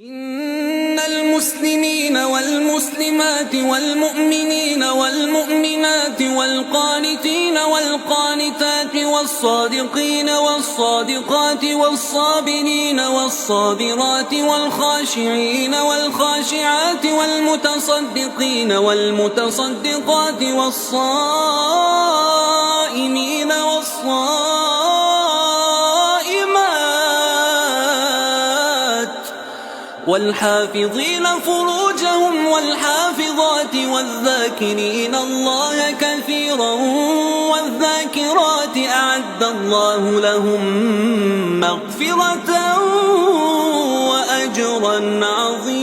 إن المسلمين والمسلمات والمؤمنين والمؤمنات والقانتين والقانتات والصادقين والصادقات والصابرين والصابرات والخاشعين والخاشعات والمتصدقين والمتصدقات والصائمين والحافظين فروجهم والحافظات والذاكرين الله كثيرا والذاكرات أعد الله لهم مغفرة وأجرا عظيما.